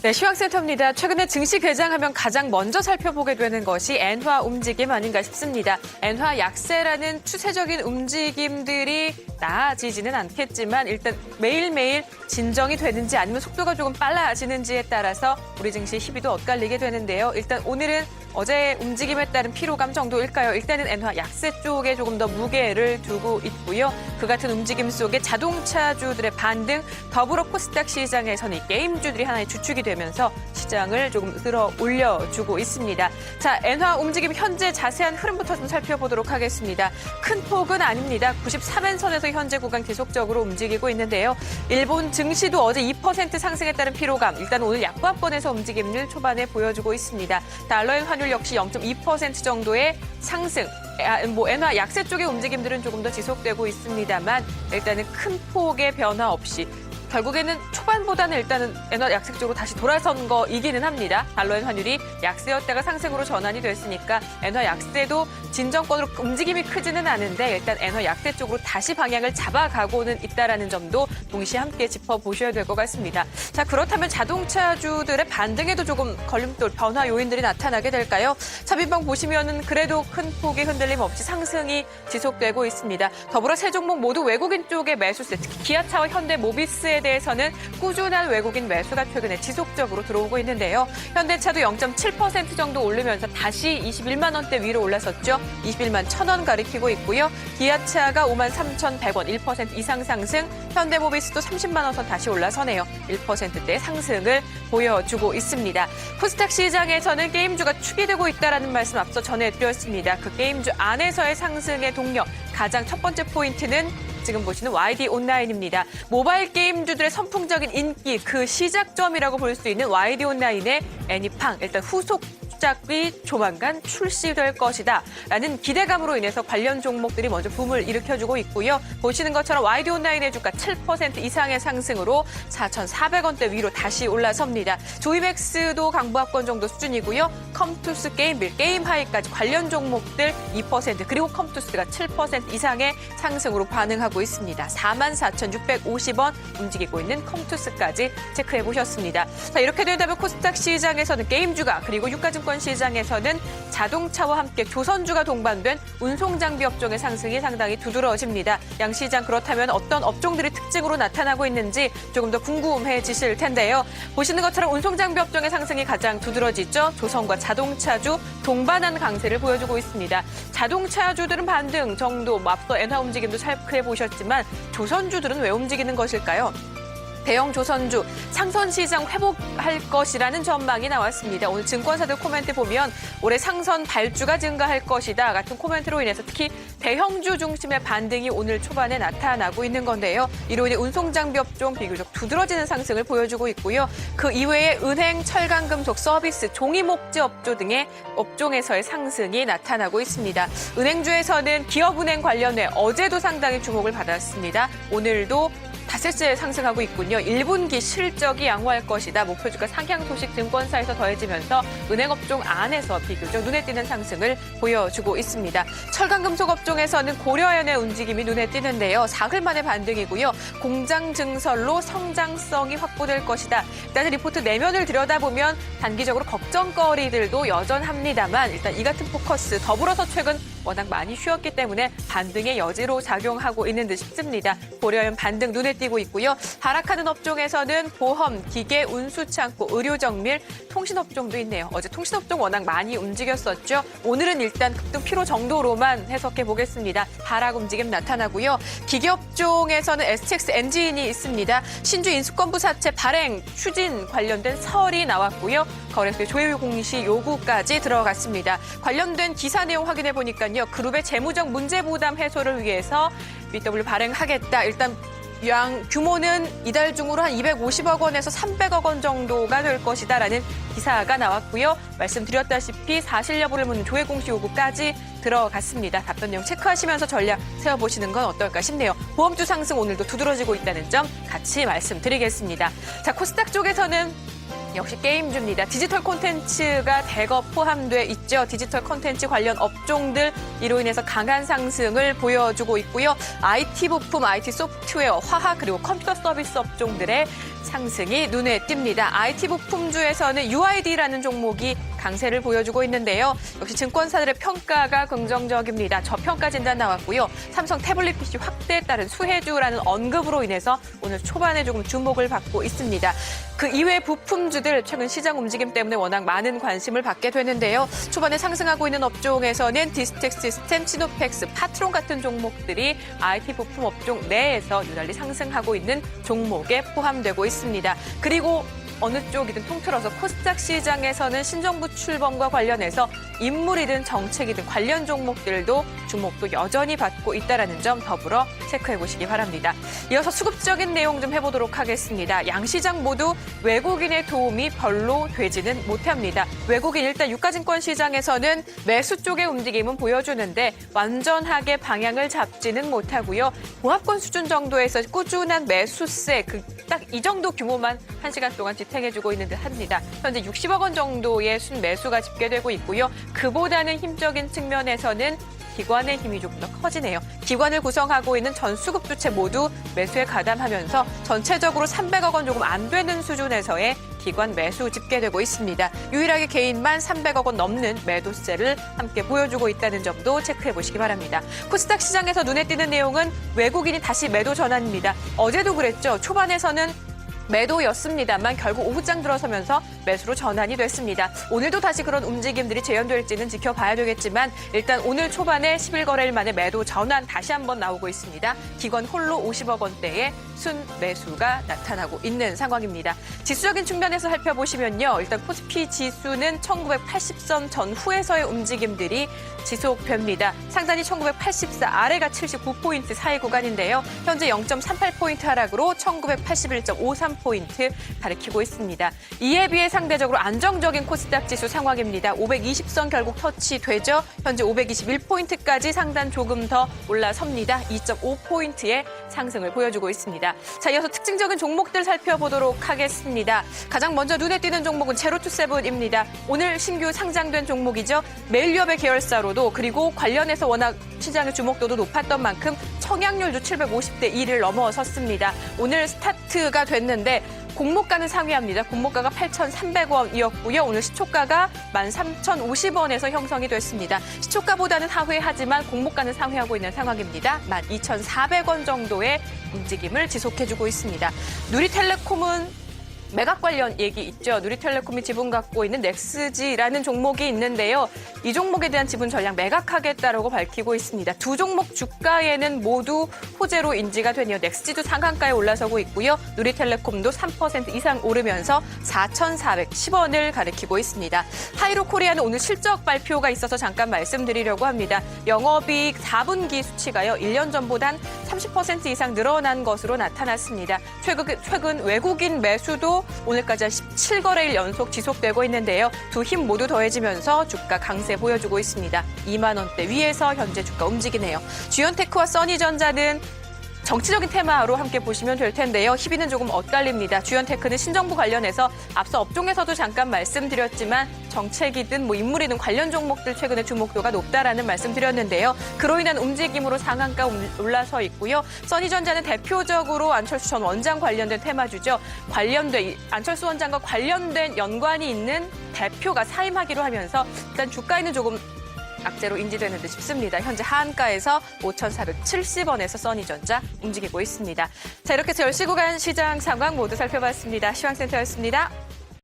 네, 시황센터입니다. 최근에 증시 개장하면 가장 먼저 살펴보게 되는 것이 엔화 움직임 아닌가 싶습니다. 엔화 약세라는 추세적인 움직임들이 나아지지는 않겠지만 일단 매일매일 진정이 되는지 아니면 속도가 조금 빨라지는지에 따라서 우리 증시 희비도 엇갈리게 되는데요. 일단 오늘은 어제 움직임에 따른 피로감 정도일까요? 일단은 엔화 약세 쪽에 조금 더 무게를 두고 있고요. 그 같은 움직임 속에 자동차주들의 반등, 더불어 코스닥 시장에서는 이 게임주들이 하나의 주축이 되면서 시장을 조금 들어 올려주고 있습니다. 자, 엔화 움직임 현재 자세한 흐름부터 좀 살펴보도록 하겠습니다. 큰 폭은 아닙니다. 93엔선에서 현재 구간 계속적으로 움직이고 있는데요. 일본 증시도 어제 2% 상승에 따른 피로감, 일단 오늘 약보합권에서 움직임을 초반에 보여주고 있습니다. 달러엔 환율 역시 0.2% 정도의 상승. 엔화 약세 쪽의 움직임들은 조금 더 지속되고 있습니다만 일단은 큰 폭의 변화 없이 결국에는 초반보다는 일단은 엔화 약세 쪽으로 다시 돌아선 거이기는 합니다. 달러엔 환율이 약세였다가 상승으로 전환이 됐으니까 엔화 약세도 진정권으로 움직임이 크지는 않은데 일단 엔화 약세 쪽으로 다시 방향을 잡아가고는 있다라는 점도 동시에 함께 짚어보셔야 될 것 같습니다. 자, 그렇다면 자동차주들의 반등에도 조금 걸림돌, 변화 요인들이 나타나게 될까요? 차비방 보시면은 그래도 큰 폭의 흔들림 없이 상승이 지속되고 있습니다. 더불어 세 종목 모두 외국인 쪽의 매수세, 특히 기아차와 현대모비스에 대해서는 꾸준한 외국인 매수가 최근에 지속적으로 들어오고 있는데요. 현대차도 0.7% 정도 오르면서 다시 21만 원대 위로 올라섰죠. 21만 1,000원 가리키고 있고요. 기아차가 53,100원, 1% 이상 상승, 현대모비스도 30만 원 선 다시 올라서네요. 1%대 상승을 보여주고 있습니다. 코스닥 시장에서는 게임주가 축이 되고 있다는 말씀 앞서 전해드렸습니다. 그 게임주 안에서의 상승의 동력, 가장 첫 번째 포인트는 지금 보시는 YD 온라인입니다. 모바일 게임주들의 선풍적인 인기, 그 시작점이라고 볼 수 있는 YD 온라인의 애니팡, 일단 후속작이 조만간 출시될 것이다 라는 기대감으로 인해서 관련 종목들이 먼저 붐을 일으켜주고 있고요. 보시는 것처럼 YD 온라인의 주가 7% 이상의 상승으로 4,400원대 위로 다시 올라섭니다. 조이맥스도 강보합권 정도 수준이고요. 컴투스 게임빌, 게임하이까지 관련 종목들 2% 그리고 컴투스가 7% 이상의 상승으로 반응하고 있습니다. 44,650원 움직이고 있는 컴투스까지 체크해 보셨습니다. 자, 이렇게 된다면 코스닥 시장에서는 게임주가 그리고 유가증권 시장에서는 자동차와 함께 조선주가 동반된 운송장비 업종의 상승이 상당히 두드러집니다. 양 시장 그렇다면 어떤 업종들이 특징으로 나타나고 있는지 조금 더 궁금해지실 텐데요. 보시는 것처럼 운송장비 업종의 상승이 가장 두드러지죠. 조선과 자동차주 동반한 강세를 보여주고 있습니다. 자동차주들은 반등 정도, 앞서 엔화 움직임도 살펴해 보셨지만 조선주들은 왜 움직이는 것일까요? 대형 조선주 상선 시장 회복할 것이라는 전망이 나왔습니다. 오늘 증권사들 코멘트 보면 올해 상선 발주가 증가할 것이다 같은 코멘트로 인해서 특히 대형주 중심의 반등이 오늘 초반에 나타나고 있는 건데요. 이로 인해 운송장비 업종 비교적 두드러지는 상승을 보여주고 있고요. 그 이외에 은행, 철강금속, 서비스, 종이목재 업종 등의 업종에서의 상승이 나타나고 있습니다. 은행주에서는 기업은행 관련해 어제도 상당히 주목을 받았습니다. 오늘도 닷새째 상승하고 있군요. 1분기 실적이 양호할 것이다. 목표주가 상향 소식 증권사에서 더해지면서 은행업종 안에서 비교적 눈에 띄는 상승을 보여주고 있습니다. 철강금속 업종에서는 고려연의 움직임이 눈에 띄는데요. 사흘 만의 반등이고요. 공장 증설로 성장성이 확보될 것이다. 일단 리포트 내면을 들여다보면 단기적으로 걱정거리들도 여전합니다만 일단 이 같은 포커스 더불어서 최근 워낙 많이 쉬었기 때문에 반등의 여지로 작용하고 있는 듯 싶습니다. 고려연 반등 눈에 띄고 있고요. 하락하는 업종에서는 보험, 기계, 운수창고, 의료정밀, 통신업종도 있네요. 어제 통신업종 워낙 많이 움직였었죠. 오늘은 일단 급등 피로 정도로만 해석해 보겠습니다. 하락 움직임 나타나고요. 기계업종에서는 STX 엔진이 있습니다. 신주 인수권부 사채 발행 추진 관련된 설이 나왔고요. 거래소의 조회 공시 요구까지 들어갔습니다. 관련된 기사 내용 확인해 보니까요. 그룹의 재무적 문제 부담 해소를 위해서 BW 발행하겠다. 일단 규모는 이달 중으로 한 250억 원에서 300억 원 정도가 될 것이다라는 기사가 나왔고요. 말씀드렸다시피 사실 여부를 묻는 조회 공시 요구까지 들어갔습니다. 답변 내용 체크하시면서 전략 세워보시는 건 어떨까 싶네요. 보험주 상승 오늘도 두드러지고 있다는 점 같이 말씀드리겠습니다. 자, 코스닥 쪽에서는 역시 게임주입니다. 디지털 콘텐츠가 대거 포함돼 있죠. 디지털 콘텐츠 관련 업종들 이로 인해서 강한 상승을 보여주고 있고요. IT 부품, IT 소프트웨어, 화학 그리고 컴퓨터 서비스 업종들의 상승이 눈에 띕니다. IT 부품주에서는 UID라는 종목이 강세를 보여주고 있는데요. 역시 증권사들의 평가가 긍정적입니다. 저평가 진단 나왔고요. 삼성 태블릿 PC 확대에 따른 수혜주라는 언급으로 인해서 오늘 초반에 조금 주목을 받고 있습니다. 그 이외 부품주들 최근 시장 움직임 때문에 워낙 많은 관심을 받게 되는데요. 초반에 상승하고 있는 업종에서는 디스텍 시스템, 시노펙스, 파트론 같은 종목들이 IT 부품 업종 내에서 유달리 상승하고 있는 종목에 포함되고 있습니다. 그리고 어느 쪽이든 통틀어서 코스닥 시장에서는 신정부 출범과 관련해서 인물이든 정책이든 관련 종목들도 주목도 여전히 받고 있다는 점 더불어 체크해 보시기 바랍니다. 이어서 수급적인 내용 좀 해보도록 하겠습니다. 양시장 모두 외국인의 도움이 별로 되지는 못합니다. 외국인 일단 유가증권 시장에서는 매수 쪽의 움직임은 보여주는데 완전하게 방향을 잡지는 못하고요. 보합권 수준 정도에서 꾸준한 매수세, 딱 이 정도 규모만 1시간 동안 지탱해주고 있는 듯 합니다. 현재 60억 원 정도의 순매수가 집계되고 있고요. 그보다는 힘적인 측면에서는 기관의 힘이 조금 더 커지네요. 기관을 구성하고 있는 전 수급 주체 모두 매수에 가담하면서 전체적으로 300억 원 조금 안 되는 수준에서의 기관 매수 집계되고 있습니다. 유일하게 개인만 300억 원 넘는 매도세를 함께 보여주고 있다는 점도 체크해 보시기 바랍니다. 코스닥 시장에서 눈에 띄는 내용은 외국인이 다시 매도 전환입니다. 어제도 그랬죠. 초반에서는 매도였습니다만 결국 오후장 들어서면서 매수로 전환이 됐습니다. 오늘도 다시 그런 움직임들이 재현될지는 지켜봐야 되겠지만 일단 오늘 초반에 11거래일 만에 매도 전환 다시 한번 나오고 있습니다. 기관 홀로 50억 원대의 순매수가 나타나고 있는 상황입니다. 지수적인 측면에서 살펴보시면요. 일단 코스피 지수는 1980선 전후에서의 움직임들이 지속됩니다. 상단이 1984, 아래가 79포인트 사이 구간인데요. 현재 0.38포인트 하락으로 1981.53포인트 가리키고 있습니다. 이에 비해 상대적으로 안정적인 코스닥 지수 상황입니다. 520선 결국 터치되죠. 현재 521포인트까지 상단 조금 더 올라섭니다. 2.5포인트의 상승을 보여주고 있습니다. 자, 이어서 특징적인 종목들 살펴보도록 하겠습니다. 가장 먼저 눈에 띄는 종목은 제로투세븐입니다. 오늘 신규 상장된 종목이죠. 메일유업의 계열사로도 그리고 관련해서 워낙 시장의 주목도도 높았던 만큼 청약률도 750대 1을 넘어섰습니다. 오늘 스타트가 됐는데 공모가는 상회합니다. 공모가가 8,300원이었고요. 오늘 시초가가 13,050원에서 형성이 됐습니다. 시초가보다는 하회하지만 공모가는 상회하고 있는 상황입니다. 12,400원 정도의 움직임을 지속해주고 있습니다. 누리텔레콤은 매각 관련 얘기 있죠. 누리텔레콤이 지분 갖고 있는 넥스지라는 종목이 있는데요. 이 종목에 대한 지분 전량 매각하겠다라고 밝히고 있습니다. 두 종목 주가에는 모두 호재로 인지가 되네요. 넥스지도 상한가에 올라서고 있고요. 누리텔레콤도 3% 이상 오르면서 4,410원을 가리키고 있습니다. 하이로코리아는 오늘 실적 발표가 있어서 잠깐 말씀드리려고 합니다. 영업이익 4분기 수치가요. 1년 전보단 30% 이상 늘어난 것으로 나타났습니다. 최근 외국인 매수도 오늘까지 17거래일 연속 지속되고 있는데요. 두 힘 모두 더해지면서 주가 강세 보여주고 있습니다. 2만 원대 위에서 현재 주가 움직이네요. 주연테크와 써니전자는 정치적인 테마로 함께 보시면 될 텐데요. 희비는 조금 엇갈립니다. 주연테크는 신정부 관련해서 앞서 업종에서도 잠깐 말씀드렸지만 정책이든 인물이든 관련 종목들 최근에 주목도가 높다라는 말씀드렸는데요. 그로 인한 움직임으로 상한가 올라서 있고요. 써니전자는 대표적으로 안철수 전 원장 관련된 테마주죠. 안철수 원장과 관련된 연관이 있는 대표가 사임하기로 하면서 일단 주가에는 조금 악재로 인지되는 듯 싶습니다. 현재 하한가에서 5,470원에서 써니전자 움직이고 있습니다. 자, 이렇게 해서 10시 구간 시장 상황 모두 살펴봤습니다. 시황센터였습니다.